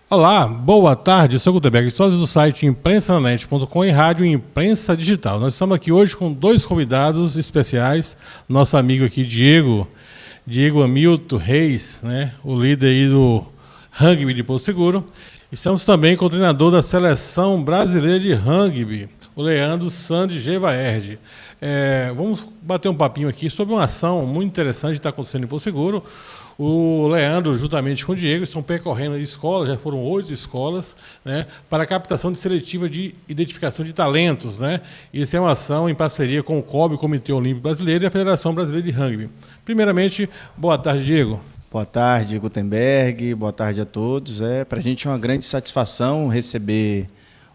Olá, boa tarde, eu sou o Gutenberg, sócio do site imprensananet.com e rádio Imprensa Digital. Nós estamos aqui hoje com dois convidados especiais, nosso amigo aqui Diego Hamilton Reis, né, o líder aí do rugby de Porto Seguro. Estamos também com o treinador da Seleção Brasileira de Rugby, o Leandro Sandy Gevaerd. Vamos bater um papinho aqui sobre uma ação muito interessante que está acontecendo em Porto Seguro. O Leandro, juntamente com o Diego, estão percorrendo escolas, já foram 8 escolas, né, para a captação de seletiva de identificação de talentos, né? Isso é uma ação em parceria com o COB, Comitê Olímpico Brasileiro, e a Federação Brasileira de Rugby. Primeiramente, boa tarde, Diego. Boa tarde, Gutenberg. Boa tarde a todos. Para a gente é uma grande satisfação receber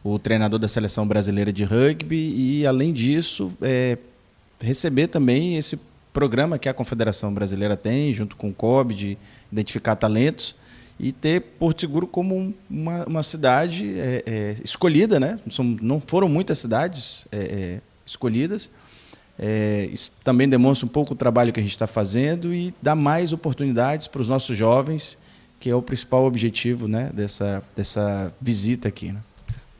o treinador da Seleção Brasileira de Rugby e, além disso, receber também esse programa que a Confederação Brasileira tem, junto com o COB, de identificar talentos, e ter Porto Seguro como uma cidade escolhida, né? Não foram muitas cidades escolhidas. Isso também demonstra um pouco o trabalho que a gente está fazendo e dá mais oportunidades para os nossos jovens, que é o principal objetivo, né, dessa visita aqui, né?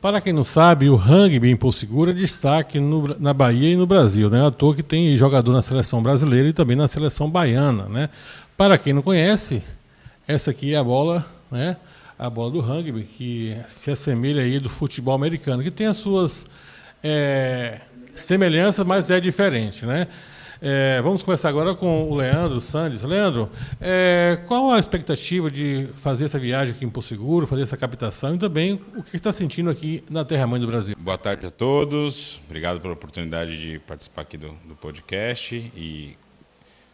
Para quem não sabe, o rugby em Porto Seguro é destaque na Bahia e no Brasil, né? À toa que tem jogador na seleção brasileira e também na seleção baiana, né? Para quem não conhece, essa aqui é a bola, né? A bola do rugby, que se assemelha aí do futebol americano, que tem as suas semelhanças, mas é diferente, né? Vamos começar agora com o Leandro Sandes. Leandro, qual a expectativa de fazer essa viagem aqui em Porto Seguro, fazer essa captação e também o que você está sentindo aqui na Terra-mãe do Brasil? Boa tarde a todos, obrigado pela oportunidade de participar aqui do podcast e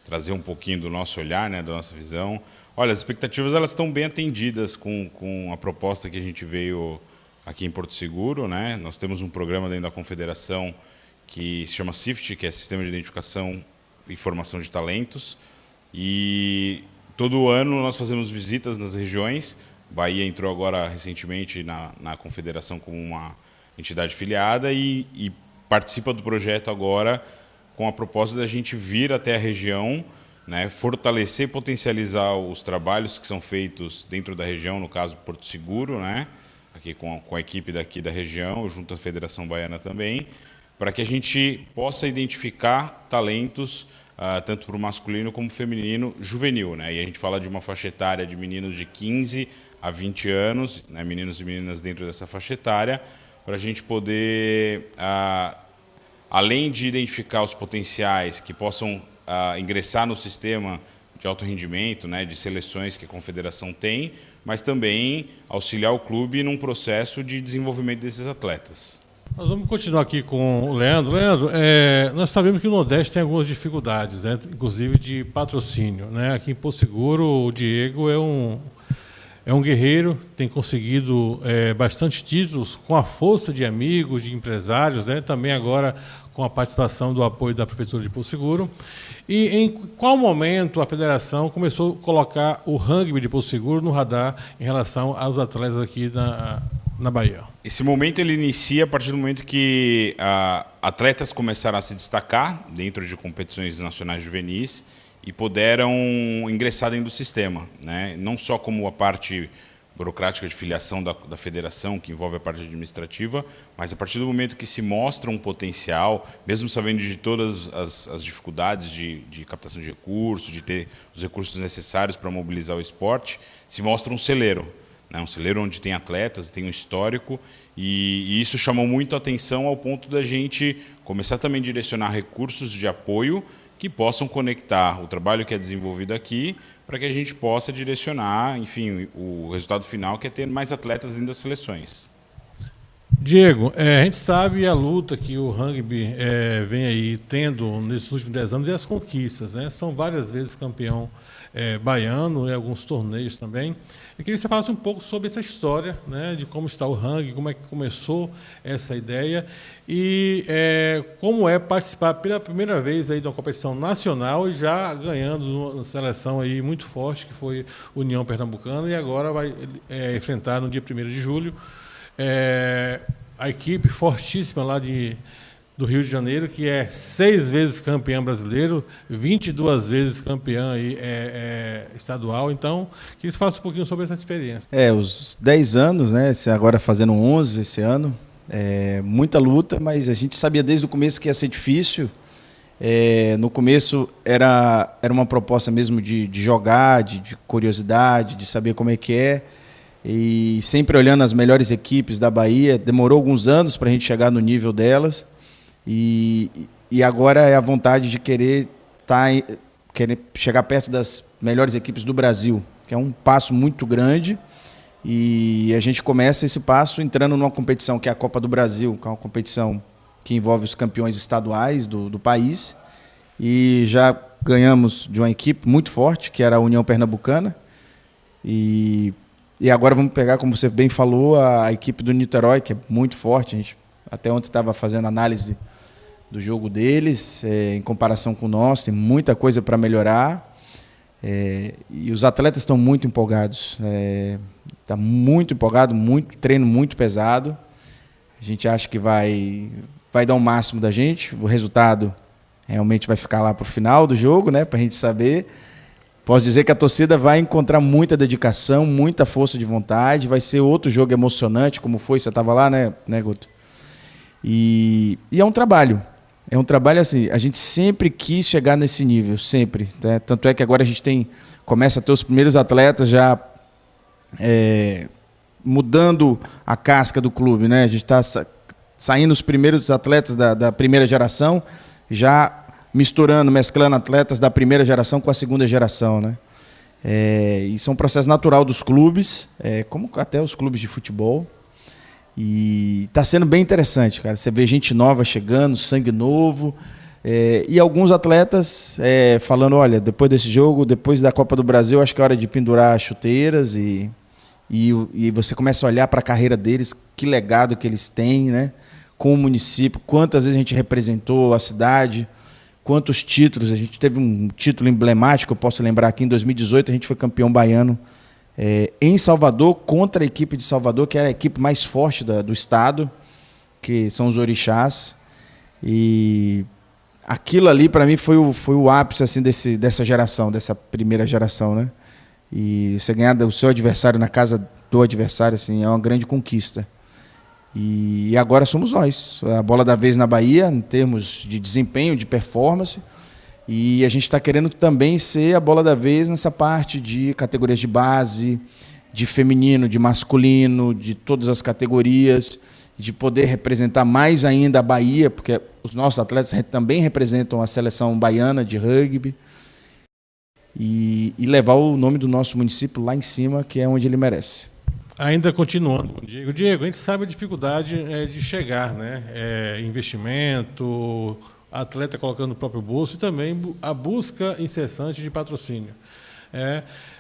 trazer um pouquinho do nosso olhar, né, da nossa visão. Olha, as expectativas elas estão bem atendidas com a proposta que a gente veio aqui em Porto Seguro, né? Nós temos um programa dentro da Confederação que se chama SIFT, que é Sistema de Identificação e Formação de Talentos. E todo ano nós fazemos visitas nas regiões. Bahia entrou agora recentemente na Confederação como uma entidade filiada e participa do projeto agora com a proposta da gente vir até a região, né, fortalecer e potencializar os trabalhos que são feitos dentro da região, no caso Porto Seguro, né, aqui com a equipe daqui da região, junto à Federação Baiana também, para que a gente possa identificar talentos, tanto para o masculino como feminino, juvenil, né? E a gente fala de uma faixa etária de meninos de 15 a 20 anos, né? Meninos e meninas dentro dessa faixa etária, para a gente poder, além de identificar os potenciais que possam ingressar no sistema de alto rendimento, né, de seleções que a Confederação tem, mas também auxiliar o clube num processo de desenvolvimento desses atletas. Nós vamos continuar aqui com o Leandro. Leandro, nós sabemos que o Nordeste tem algumas dificuldades, né, inclusive de patrocínio, né? Aqui em Porto Seguro, o Diego é um guerreiro, tem conseguido bastante títulos com a força de amigos, de empresários, né? Também agora com a participação do apoio da Prefeitura de Porto Seguro. E em qual momento a federação começou a colocar o rugby de Porto Seguro no radar em relação aos atletas aqui na Bahia? Esse momento ele inicia a partir do momento que atletas começaram a se destacar dentro de competições nacionais juvenis e puderam ingressar dentro do sistema, né? Não só como a parte burocrática de filiação da federação, que envolve a parte administrativa, mas a partir do momento que se mostra um potencial, mesmo sabendo de todas as dificuldades de captação de recursos, de ter os recursos necessários para mobilizar o esporte, se mostra um celeiro, né? Um celeiro onde tem atletas, tem um histórico, e isso chamou muito a atenção ao ponto da gente começar também a direcionar recursos de apoio que possam conectar o trabalho que é desenvolvido aqui para que a gente possa direcionar, enfim, o resultado final, que é ter mais atletas dentro das seleções. Diego, a gente sabe a luta que o rugby vem aí tendo nesses últimos 10 anos e as conquistas, né? São várias vezes campeão baiano, alguns torneios também. Eu queria que você falasse um pouco sobre essa história, né, de como está o rugby, como é que começou essa ideia e como é participar pela primeira vez aí de uma competição nacional e já ganhando uma seleção aí muito forte, que foi União Pernambucana, e agora vai enfrentar no dia 1º de julho a equipe fortíssima lá do Rio de Janeiro, que é 6 vezes campeão brasileiro, 22 vezes campeão aí, estadual. Então, queria que você falasse um pouquinho sobre essa experiência. Os 10 anos, né? Agora fazendo 11 esse ano. Muita luta, mas a gente sabia desde o começo que ia ser difícil. No começo era uma proposta mesmo de jogar, de curiosidade, de saber como é que é. E sempre olhando as melhores equipes da Bahia. Demorou alguns anos para a gente chegar no nível delas. E agora é a vontade de querer chegar perto das melhores equipes do Brasil, que é um passo muito grande. E a gente começa esse passo entrando numa competição que é a Copa do Brasil, que é uma competição que envolve os campeões estaduais do país. E já ganhamos de uma equipe muito forte, que era a União Pernambucana. E agora vamos pegar, como você bem falou, a equipe do Niterói, que é muito forte. A gente até ontem estava fazendo análise do jogo deles, em comparação com o nosso, tem muita coisa para melhorar. E os atletas estão muito empolgados. Está muito empolgado, muito treino muito pesado. A gente acha que vai dar o máximo da gente. O resultado realmente vai ficar lá para o final do jogo, né, para a gente saber. Posso dizer que a torcida vai encontrar muita dedicação, muita força de vontade. Vai ser outro jogo emocionante, como foi. Você estava lá, né, Guto? E é um trabalho. É um trabalho assim, a gente sempre quis chegar nesse nível, sempre. Né? Tanto é que agora a gente começa a ter os primeiros atletas já mudando a casca do clube. Né? A gente está saindo os primeiros atletas da primeira geração, já mesclando atletas da primeira geração com a segunda geração. Né? Isso é um processo natural dos clubes, como até os clubes de futebol. E está sendo bem interessante, cara. Você vê gente nova chegando, sangue novo. E alguns atletas falando, olha, depois desse jogo, depois da Copa do Brasil, acho que é hora de pendurar as chuteiras. E você começa a olhar para a carreira deles, que legado que eles têm, né? Com o município, quantas vezes a gente representou a cidade, quantos títulos. A gente teve um título emblemático, eu posso lembrar aqui, em 2018 a gente foi campeão baiano em Salvador, contra a equipe de Salvador, que era a equipe mais forte do estado, que são os Orixás. E aquilo ali, para mim, foi o ápice assim, dessa geração, dessa primeira geração. Né? E você ganhar o seu adversário na casa do adversário assim, é uma grande conquista. E agora somos nós, a bola da vez na Bahia, em termos de desempenho, de performance. E a gente está querendo também ser a bola da vez nessa parte de categorias de base, de feminino, de masculino, de todas as categorias, de poder representar mais ainda a Bahia, porque os nossos atletas também representam a seleção baiana de rugby, e levar o nome do nosso município lá em cima, que é onde ele merece. Ainda continuando com o Diego. Diego, a gente sabe a dificuldade de chegar, né? Investimento, atleta colocando no próprio bolso e também a busca incessante de patrocínio.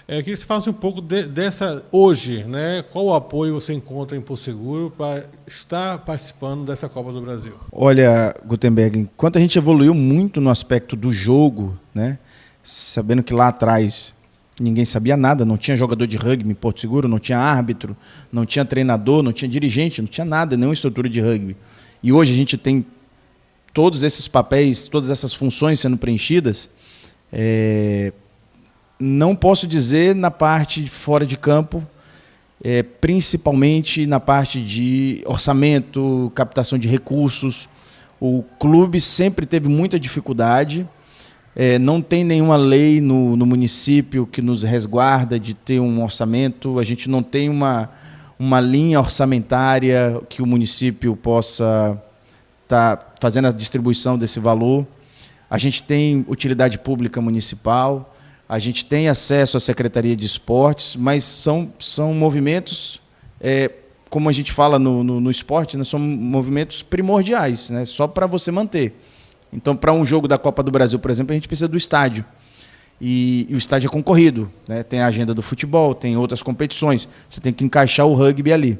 Eu queria que você falasse um pouco dessa hoje, né? Qual o apoio você encontra em Porto Seguro para estar participando dessa Copa do Brasil? Olha, Gutenberg, enquanto a gente evoluiu muito no aspecto do jogo, né? Sabendo que lá atrás ninguém sabia nada, não tinha jogador de rugby em Porto Seguro, não tinha árbitro, não tinha treinador, não tinha dirigente, não tinha nada, nenhuma estrutura de rugby. E hoje a gente tem todos esses papéis, todas essas funções sendo preenchidas. Não posso dizer na parte de fora de campo, principalmente na parte de orçamento, captação de recursos. O clube sempre teve muita dificuldade. Não tem nenhuma lei no município que nos resguarda de ter um orçamento. A gente não tem uma linha orçamentária que o município possa estar fazendo a distribuição desse valor. A gente tem utilidade pública municipal, a gente tem acesso à Secretaria de Esportes, mas são movimentos, como a gente fala no esporte, né, são movimentos primordiais, né, só para você manter. Então, para um jogo da Copa do Brasil, por exemplo, a gente precisa do estádio. E o estádio é concorrido, né? Tem a agenda do futebol, tem outras competições. Você tem que encaixar o rugby ali.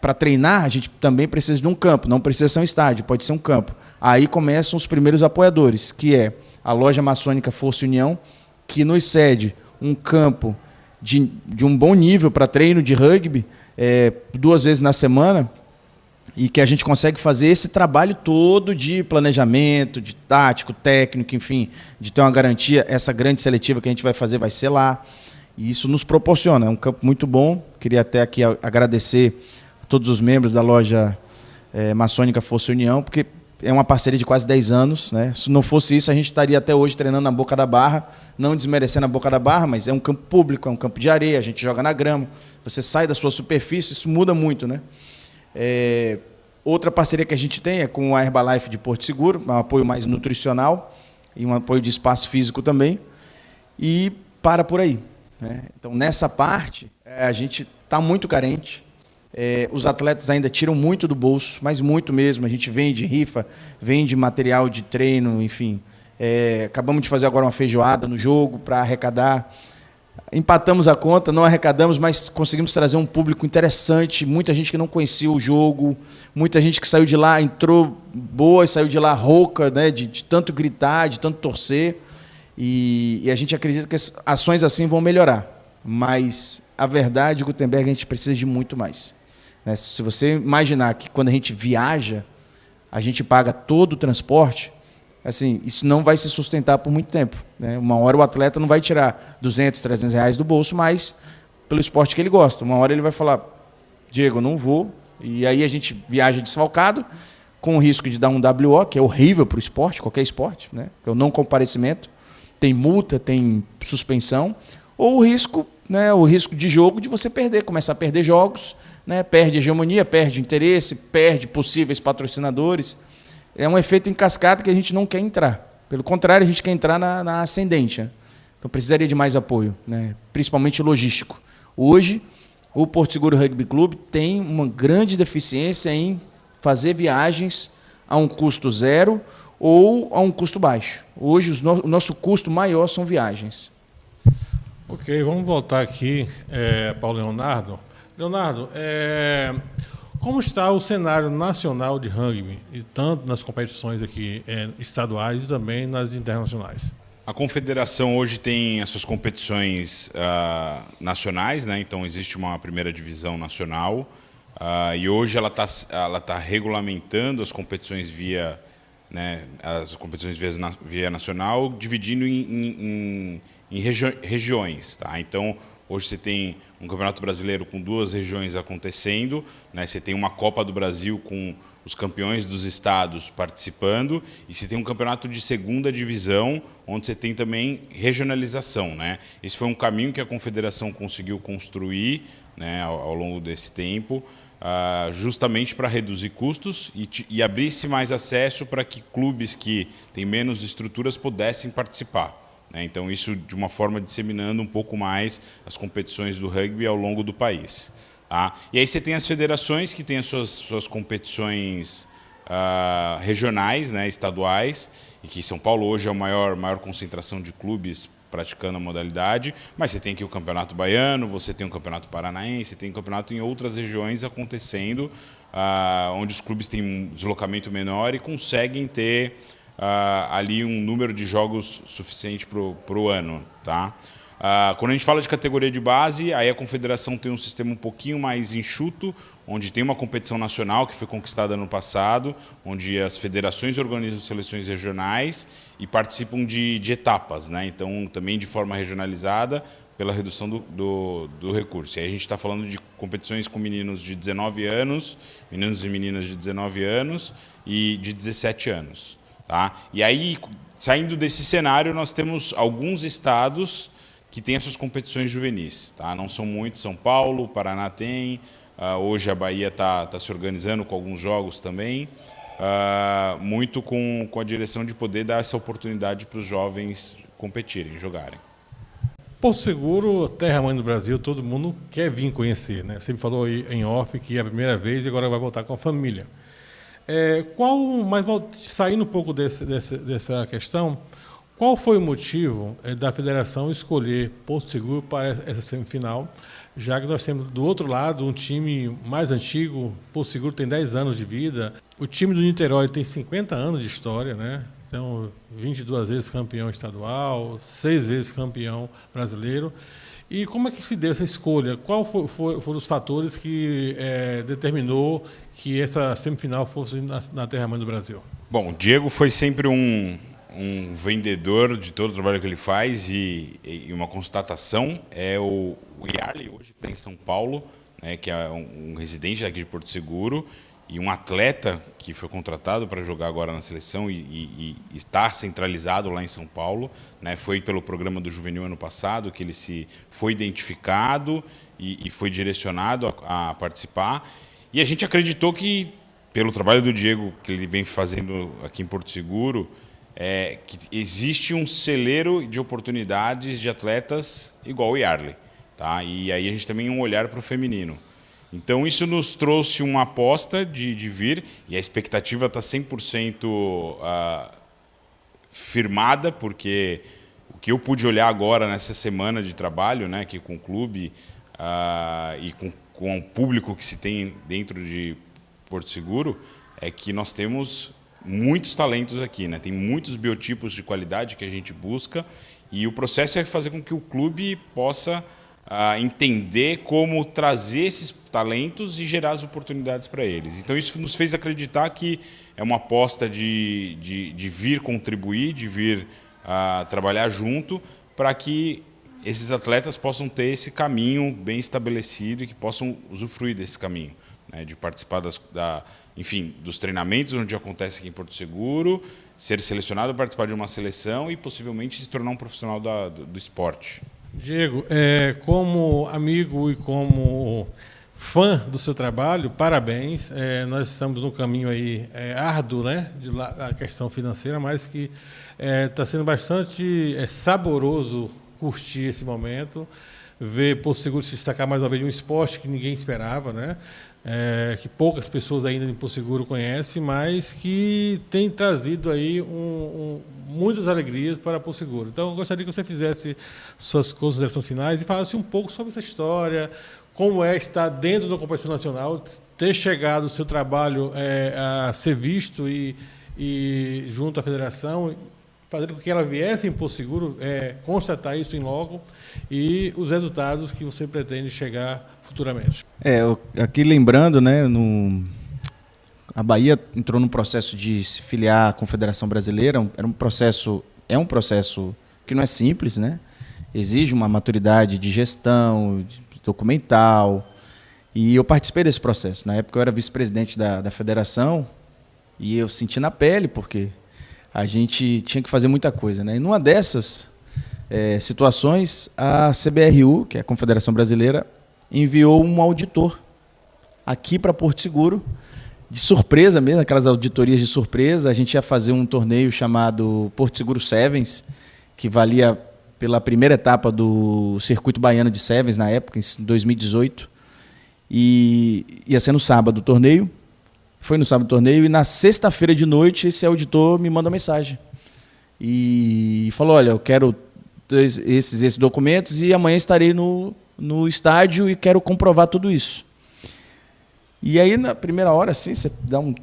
Para treinar, a gente também precisa de um campo. Não precisa ser um estádio, pode ser um campo. Aí começam os primeiros apoiadores, que é a Loja Maçônica Força e União, que nos cede um campo de um bom nível para treino de rugby, 2 vezes na semana. e que a gente consegue fazer esse trabalho todo de planejamento, de tático, técnico, enfim, de ter uma garantia. Essa grande seletiva que a gente vai fazer vai ser lá. E isso nos proporciona. É um campo muito bom. Queria até aqui agradecer a todos os membros da loja Maçônica Força e União, porque é uma parceria de quase 10 anos, né? Se não fosse isso, a gente estaria até hoje treinando na Boca da Barra, não desmerecendo a Boca da Barra, mas é um campo público, é um campo de areia, a gente joga na grama, você sai da sua superfície, isso muda muito, né? Outra parceria que a gente tem é com a Herbalife de Porto Seguro, um apoio mais nutricional e um apoio de espaço físico também, e para por aí, né? Então, nessa parte, a gente está muito carente. Os atletas ainda tiram muito do bolso, mas muito mesmo. A gente vende rifa, vende material de treino, enfim. Acabamos de fazer agora uma feijoada no jogo para arrecadar. Empatamos a conta, não arrecadamos, mas conseguimos trazer um público interessante, muita gente que não conhecia o jogo, muita gente que saiu de lá, entrou boa e saiu de lá rouca, né, de tanto gritar, de tanto torcer. E a gente acredita que as ações assim vão melhorar. Mas a verdade, Gutenberg, a gente precisa de muito mais. Se você imaginar que quando a gente viaja, a gente paga todo o transporte, assim, isso não vai se sustentar por muito tempo, né? Uma hora o atleta não vai tirar 200, 300 reais do bolso, mas pelo esporte que ele gosta. Uma hora ele vai falar, Diego, eu não vou. E aí a gente viaja desfalcado, com o risco de dar um WO, que é horrível para o esporte, qualquer esporte, né? Que é o não comparecimento. Tem multa, tem suspensão. Ou o risco, né, o risco de jogo de você perder, começar a perder jogos, né, perde hegemonia, perde interesse, perde possíveis patrocinadores. É um efeito em cascata que a gente não quer entrar. Pelo contrário, a gente quer entrar na ascendente, né? Então precisaria de mais apoio, né, principalmente logístico. Hoje, o Porto Seguro Rugby Clube tem uma grande deficiência em fazer viagens a um custo zero ou a um custo baixo. Hoje, o nosso custo maior são viagens. Ok, vamos voltar aqui para o Leonardo. Leonardo, como está o cenário nacional de rugby, e tanto nas competições aqui estaduais e também nas internacionais? A confederação hoje tem as suas competições nacionais, né? Então existe uma primeira divisão nacional e hoje ela tá regulamentando as competições via nacional, dividindo em regiões, tá? Então hoje você tem um Campeonato Brasileiro com 2 regiões acontecendo, né? Você tem uma Copa do Brasil com os campeões dos estados participando, e você tem um campeonato de 2ª divisão, onde você tem também regionalização, né? Esse foi um caminho que a Confederação conseguiu construir, né, ao longo desse tempo, justamente para reduzir custos e abrir-se mais acesso para que clubes que têm menos estruturas pudessem participar. Então, isso de uma forma disseminando um pouco mais as competições do rugby ao longo do país. Tá? E aí você tem as federações que têm as suas competições regionais, né, estaduais, e que São Paulo hoje é a maior concentração de clubes praticando a modalidade, mas você tem aqui o Campeonato Baiano, você tem o Campeonato Paranaense, tem o campeonato em outras regiões acontecendo, onde os clubes têm um deslocamento menor e conseguem ter ali um número de jogos suficiente para o ano. Tá? Quando a gente fala de categoria de base, aí a confederação tem um sistema um pouquinho mais enxuto, onde tem uma competição nacional que foi conquistada no passado, onde as federações organizam seleções regionais e participam de etapas, né? Então, também de forma regionalizada, pela redução do recurso. E aí a gente está falando de competições com meninos de 19 anos, meninos e meninas de 19 anos e de 17 anos. Tá? E aí, saindo desse cenário, nós temos alguns estados que têm as suas competições juvenis. Tá? Não são muitos, São Paulo, Paraná tem, hoje a Bahia está se organizando com alguns jogos também, muito com a direção de poder dar essa oportunidade para os jovens competirem, jogarem. Porto Seguro, terra-mãe do Brasil, todo mundo quer vir conhecer, né? Você me falou aí em off que é a primeira vez e agora vai voltar com a família. Mas saindo um pouco dessa questão, qual foi o motivo da federação escolher Porto Seguro para essa semifinal, já que nós temos do outro lado um time mais antigo, Porto Seguro tem 10 anos de vida, o time do Niterói tem 50 anos de história, né? Então 22 vezes campeão estadual, 6 vezes campeão brasileiro, E como é que se deu essa escolha? Qual foram os fatores que determinou que essa semifinal fosse na terra-mãe do Brasil? Bom, o Diego foi sempre um vendedor de todo o trabalho que ele faz e uma constatação é o Yarley, hoje está em São Paulo, né, que é um residente aqui de Porto Seguro e um atleta que foi contratado para jogar agora na seleção e estar centralizado lá em São Paulo, né, foi pelo programa do Juvenil ano passado que ele se foi identificado e foi direcionado a participar. E a gente acreditou que, pelo trabalho do Diego, que ele vem fazendo aqui em Porto Seguro, que existe um celeiro de oportunidades de atletas igual o Yarley. Tá? E aí a gente também um olhar para o feminino. Então isso nos trouxe uma aposta de vir, e a expectativa está 100% firmada, porque o que eu pude olhar agora nessa semana de trabalho, né, aqui com o clube e com o público que se tem dentro de Porto Seguro, é que nós temos muitos talentos aqui, né? Tem muitos biotipos de qualidade que a gente busca, e o processo é fazer com que o clube possa entender como trazer esses talentos e gerar as oportunidades para eles. Então isso nos fez acreditar que é uma aposta de vir contribuir, de vir trabalhar junto, para que esses atletas possam ter esse caminho bem estabelecido e que possam usufruir desse caminho, né, de participar enfim, dos treinamentos onde acontece aqui em Porto Seguro, ser selecionado, participar de uma seleção e possivelmente se tornar um profissional do esporte. Diego, como amigo e como fã do seu trabalho, parabéns. Nós estamos num caminho aí árduo, né, a questão financeira, mas que está sendo bastante saboroso curtir esse momento, ver Porto Seguro se destacar mais uma vez de um esporte que ninguém esperava, né? Que poucas pessoas ainda em Porto Seguro conhecem, mas que tem trazido aí muitas alegrias para Porto Seguro. Então, eu gostaria que você fizesse suas considerações finais e falasse um pouco sobre essa história, como estar dentro da competição nacional, ter chegado o seu trabalho a ser visto e junto à federação, fazer com que ela viesse em Porto Seguro, constatar isso em logo e os resultados que você pretende chegar futuramente. Aqui lembrando, né, a Bahia entrou num processo de se filiar à Confederação Brasileira, é um processo que não é simples, né? Exige uma maturidade de gestão, documental, e eu participei desse processo. Na época eu era vice-presidente da federação e eu senti na pele, porque a gente tinha que fazer muita coisa, né? E numa dessas situações, a CBRU, que é a Confederação Brasileira, enviou um auditor aqui para Porto Seguro, de surpresa mesmo, aquelas auditorias de surpresa. A gente ia fazer um torneio chamado Porto Seguro Sevens, que valia pela primeira etapa do Circuito Baiano de Sevens, na época, em 2018. E ia ser no sábado o torneio. Foi no sábado o torneio e na sexta-feira de noite esse auditor me manda uma mensagem. E falou, olha, eu quero esses documentos e amanhã estarei no estádio e quero comprovar tudo isso. E aí, na primeira hora, assim, você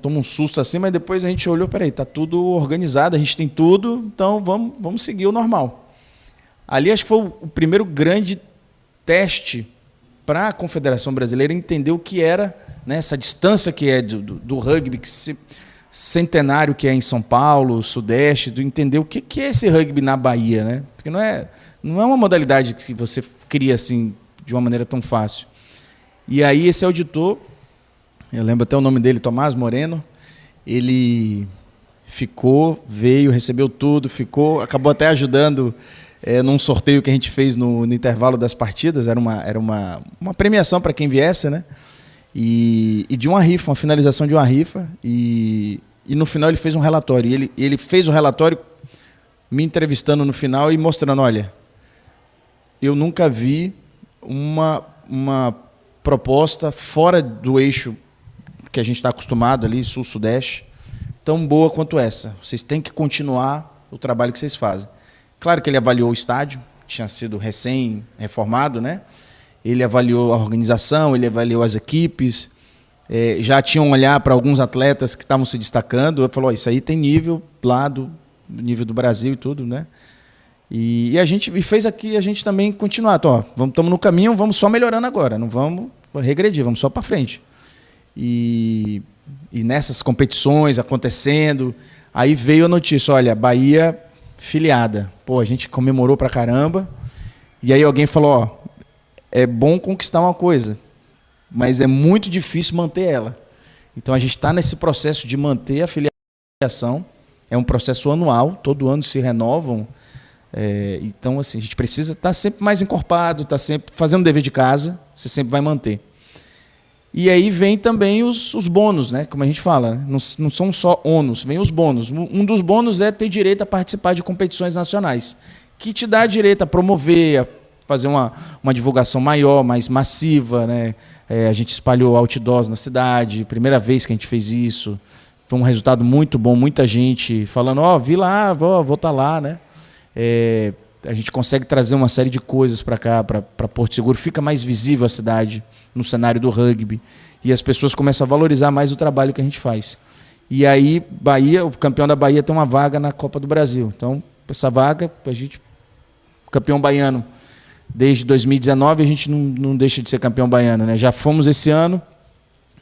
toma um susto assim, mas depois a gente olhou, peraí, está tudo organizado, a gente tem tudo, então vamos seguir o normal. Ali acho que foi o primeiro grande teste para a Confederação Brasileira entender o que era, né, essa distância que é do rugby centenário que é em São Paulo, Sudeste, entender o que é esse rugby na Bahia, né? Porque não é uma modalidade que você cria assim de uma maneira tão fácil. E aí esse auditor, eu lembro até o nome dele, Tomás Moreno, ele veio, recebeu tudo, acabou até ajudando num sorteio que a gente fez no intervalo das partidas, era uma premiação para quem viesse, né? E de uma rifa, uma finalização de uma rifa, e no final ele fez um relatório. Ele fez o relatório me entrevistando no final e mostrando, olha, eu nunca vi uma proposta fora do eixo que a gente está acostumado ali, sul-sudeste, tão boa quanto essa. Vocês têm que continuar o trabalho que vocês fazem. Claro que ele avaliou o estádio, tinha sido recém-reformado, né? Ele avaliou a organização, ele avaliou as equipes, já tinha um olhar para alguns atletas que estavam se destacando. Ele falou, isso aí tem nível lá do nível do Brasil e tudo, né? E a gente fez aqui a gente também continuar. Então, estamos no caminho, vamos só melhorando agora, não vamos regredir, vamos só para frente. E nessas competições acontecendo, aí veio a notícia, olha, Bahia filiada. Pô, a gente comemorou pra caramba. E aí alguém falou, ó, é bom conquistar uma coisa, mas é muito difícil manter ela. Então a gente está nesse processo de manter a filiação. É um processo anual, todo ano se renovam. Então, assim, a gente precisa estar sempre mais encorpado, estar sempre fazendo o dever de casa, você sempre vai manter. E aí vem também os bônus, né? Como a gente fala, né? Não são só ônus, vem os bônus. Um dos bônus é ter direito a participar de competições nacionais, que te dá direito a promover, a fazer uma divulgação maior, mais massiva, né? A gente espalhou outdoors na cidade, primeira vez que a gente fez isso. Foi um resultado muito bom, muita gente falando, ó, vi lá, vou estar lá, né? A gente consegue trazer uma série de coisas para cá, para Porto Seguro, fica mais visível a cidade no cenário do rugby, e as pessoas começam a valorizar mais o trabalho que a gente faz. E aí, Bahia, o campeão da Bahia tem uma vaga na Copa do Brasil. Então, essa vaga, a gente, campeão baiano, desde 2019, a gente não deixa de ser campeão baiano, né? Já fomos esse ano,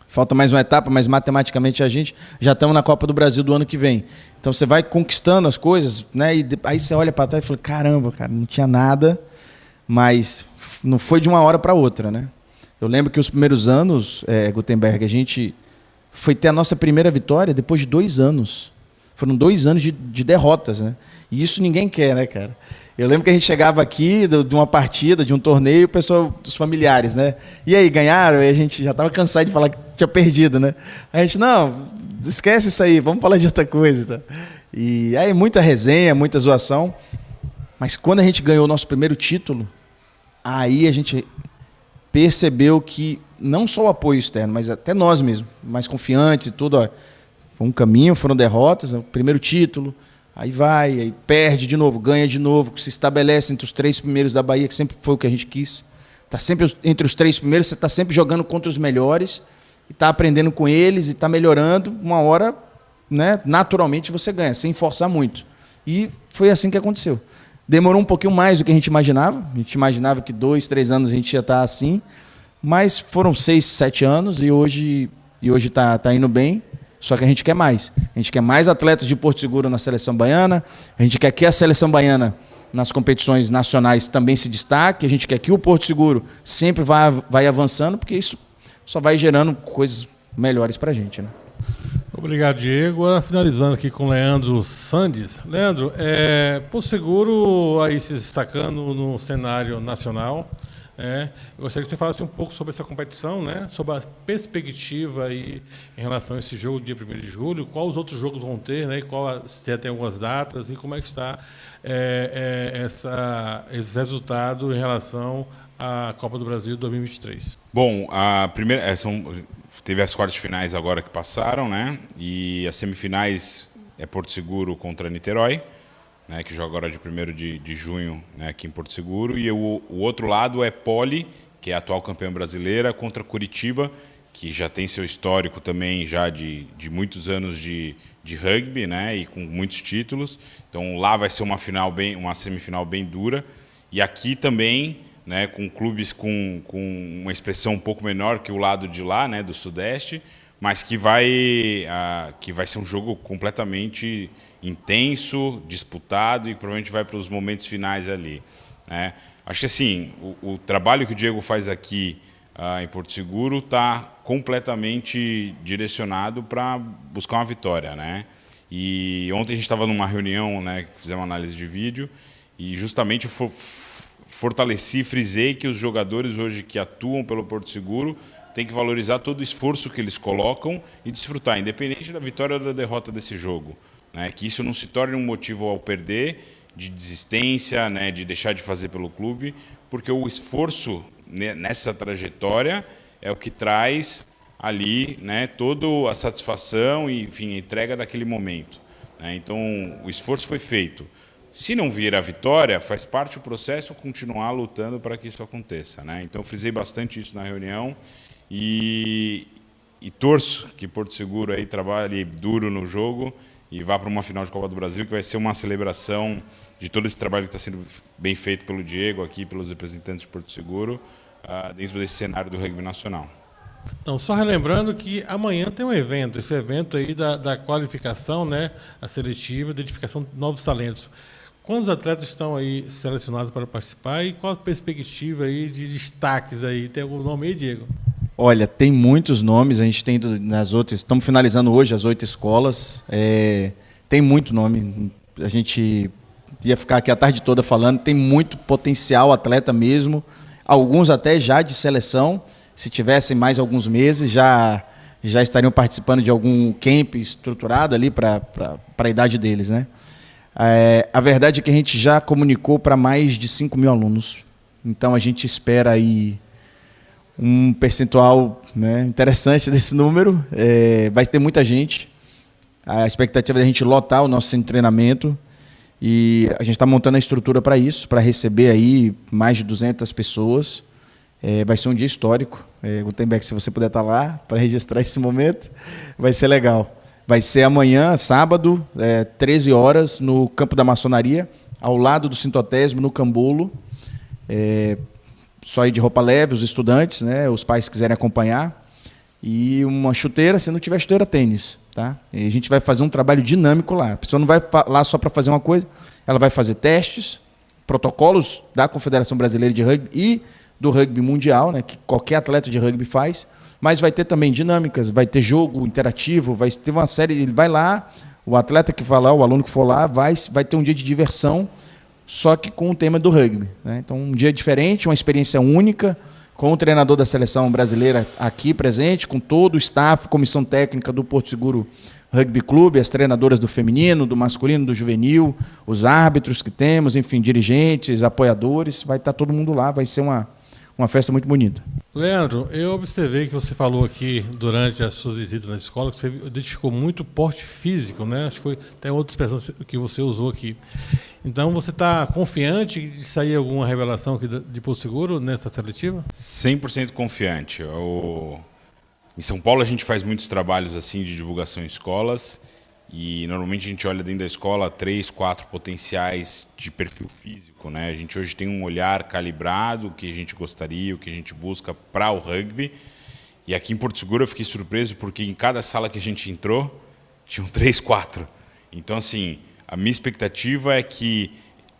falta mais uma etapa, mas matematicamente a gente já estamos na Copa do Brasil do ano que vem. Então você vai conquistando as coisas, né? E aí você olha para trás e fala, caramba, cara, não tinha nada, mas não foi de uma hora para outra, né? Eu lembro que os primeiros anos, Gutenberg, a gente foi ter a nossa primeira vitória depois de 2 anos. Foram 2 anos de derrotas, né? E isso ninguém quer, né, cara? Eu lembro que a gente chegava aqui de uma partida, de um torneio, o pessoal, os familiares, né? E aí, ganharam? E a gente já estava cansado de falar que tinha perdido, né? A gente, não, esquece isso aí, vamos falar de outra coisa. Tá? E aí, muita resenha, muita zoação. Mas quando a gente ganhou o nosso primeiro título, aí a gente percebeu que não só o apoio externo, mas até nós mesmos, mais confiantes e tudo, ó, foi um caminho, foram derrotas, o primeiro título. Aí vai, aí perde de novo, ganha de novo, se estabelece entre os 3 primeiros da Bahia, que sempre foi o que a gente quis. Está sempre entre os 3 primeiros, você está sempre jogando contra os melhores, e está aprendendo com eles, e está melhorando. Uma hora, né, naturalmente você ganha, sem forçar muito. E foi assim que aconteceu. Demorou um pouquinho mais do que a gente imaginava. A gente imaginava que 2, 3 anos a gente ia estar assim, mas foram 6, 7 anos, e hoje está indo bem. Só que a gente quer mais. A gente quer mais atletas de Porto Seguro na seleção baiana. A gente quer que a seleção baiana, nas competições nacionais, também se destaque. A gente quer que o Porto Seguro sempre vai avançando, porque isso só vai gerando coisas melhores para a gente, né? Obrigado, Diego. Agora, finalizando aqui com o Leandro Sandes. Leandro, Porto Seguro aí se destacando no cenário nacional. Eu gostaria que você falasse um pouco sobre essa competição, né? Sobre a perspectiva aí em relação a esse jogo do dia 1º de julho, quais os outros jogos vão ter, né? Se já tem algumas datas e como é que está esse resultado em relação à Copa do Brasil 2023. Bom, a primeira teve as quartas de finais agora que passaram, né? E as semifinais é Porto Seguro contra Niterói, né, que joga agora de 1º de junho, né, aqui em Porto Seguro, e o outro lado é Poli, que é a atual campeã brasileira, contra Curitiba, que já tem seu histórico também já de muitos anos de rugby, né, e com muitos títulos. Então lá vai ser uma semifinal bem dura, e aqui também, né, com clubes com uma expressão um pouco menor que o lado de lá, né, do Sudeste, mas que vai ser um jogo completamente intenso, disputado e provavelmente vai para os momentos finais ali, né? Acho que assim, o trabalho que o Diego faz aqui em Porto Seguro está completamente direcionado para buscar uma vitória, né? E ontem a gente estava numa reunião, né, fizemos uma análise de vídeo e justamente fortaleci, frisei que os jogadores hoje que atuam pelo Porto Seguro têm que valorizar todo o esforço que eles colocam e desfrutar, independente da vitória ou da derrota desse jogo. Né, que isso não se torne um motivo ao perder, de desistência, né, de deixar de fazer pelo clube, porque o esforço nessa trajetória é o que traz ali, né, toda a satisfação e, enfim, a entrega daquele momento. Né, então, o esforço foi feito. Se não vir a vitória, faz parte do processo continuar lutando para que isso aconteça. Né? Então, eu frisei bastante isso na reunião e torço que Porto Seguro aí trabalhe duro no jogo e vá para uma final de Copa do Brasil, que vai ser uma celebração de todo esse trabalho que está sendo bem feito pelo Diego aqui, pelos representantes de Porto Seguro, dentro desse cenário do rugby nacional. Então, só relembrando que amanhã tem um evento, esse evento aí da qualificação, né, a seletiva, identificação de novos talentos. Quantos atletas estão aí selecionados para participar e qual a perspectiva aí de destaques aí? Tem algum nome aí, Diego? Olha, tem muitos nomes, a gente tem nas outras, estamos finalizando hoje as 8 escolas, tem muito nome, a gente ia ficar aqui a tarde toda falando, tem muito potencial atleta mesmo, alguns até já de seleção, se tivessem mais alguns meses já estariam participando de algum camp estruturado ali para a idade deles, né? A verdade é que a gente já comunicou para mais de 5 mil alunos, então a gente espera aí um percentual, né, interessante desse número, vai ter muita gente, a expectativa é a gente lotar o nosso centro de treinamento e a gente está montando a estrutura para isso, para receber aí mais de 200 pessoas, vai ser um dia histórico, Gutenberg, se você puder estar lá para registrar esse momento, vai ser legal. Vai ser amanhã, sábado, 13 horas, no Campo da Maçonaria, ao lado do Sintotésimo, no Cambolo, só ir de roupa leve, os estudantes, né, os pais quiserem acompanhar, e uma chuteira, se não tiver chuteira, tênis. Tá? E a gente vai fazer um trabalho dinâmico lá. A pessoa não vai lá só para fazer uma coisa, ela vai fazer testes, protocolos da Confederação Brasileira de Rugby e do rugby mundial, né, que qualquer atleta de rugby faz, mas vai ter também dinâmicas, vai ter jogo interativo, vai ter uma série, ele vai lá, o atleta que for lá, o aluno que for lá, vai ter um dia de diversão, só que com o tema do rugby, né? Então, um dia diferente, uma experiência única, com o treinador da seleção brasileira aqui presente, com todo o staff, comissão técnica do Porto Seguro Rugby Clube, as treinadoras do feminino, do masculino, do juvenil, os árbitros que temos, enfim, dirigentes, apoiadores, vai estar todo mundo lá, vai ser uma festa muito bonita. Leandro, eu observei que você falou aqui durante as suas visitas na escola que você identificou muito porte físico, né? Acho que foi até outra expressão que você usou aqui. Então, você está confiante de sair alguma revelação aqui de Porto Seguro nessa seletiva? 100% confiante. Em São Paulo a gente faz muitos trabalhos assim de divulgação em escolas e normalmente a gente olha dentro da escola 3, 4 potenciais de perfil físico, né? A gente hoje tem um olhar calibrado, o que a gente gostaria, o que a gente busca para o rugby. E aqui em Porto Seguro eu fiquei surpreso porque em cada sala que a gente entrou tinham 3, 4. Então, assim, a minha expectativa é que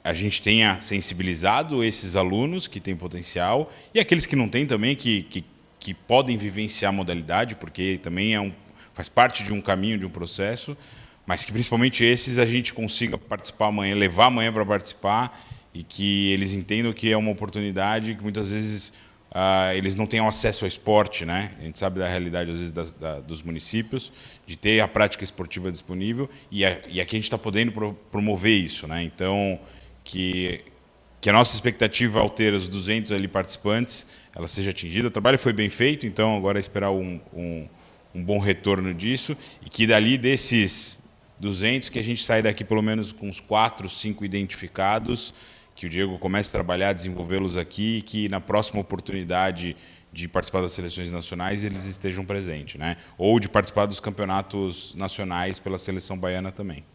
a gente tenha sensibilizado esses alunos que têm potencial e aqueles que não têm também, que podem vivenciar a modalidade, porque também faz parte de um caminho, de um processo, mas que principalmente esses a gente consiga participar amanhã, levar amanhã para participar e que eles entendam que é uma oportunidade que muitas vezes eles não tenham acesso ao esporte, né? A gente sabe da realidade, às vezes, dos municípios, de ter a prática esportiva disponível, e aqui a gente está podendo promover isso, né? Então, que a nossa expectativa ao ter os 200 ali participantes, ela seja atingida. O trabalho foi bem feito, então agora é esperar um bom retorno disso, e que dali desses 200, que a gente saia daqui pelo menos com uns 4, 5 identificados, que o Diego comece a trabalhar, desenvolvê-los aqui, e que na próxima oportunidade de participar das seleções nacionais eles estejam presentes, né? Ou de participar dos campeonatos nacionais pela seleção baiana também.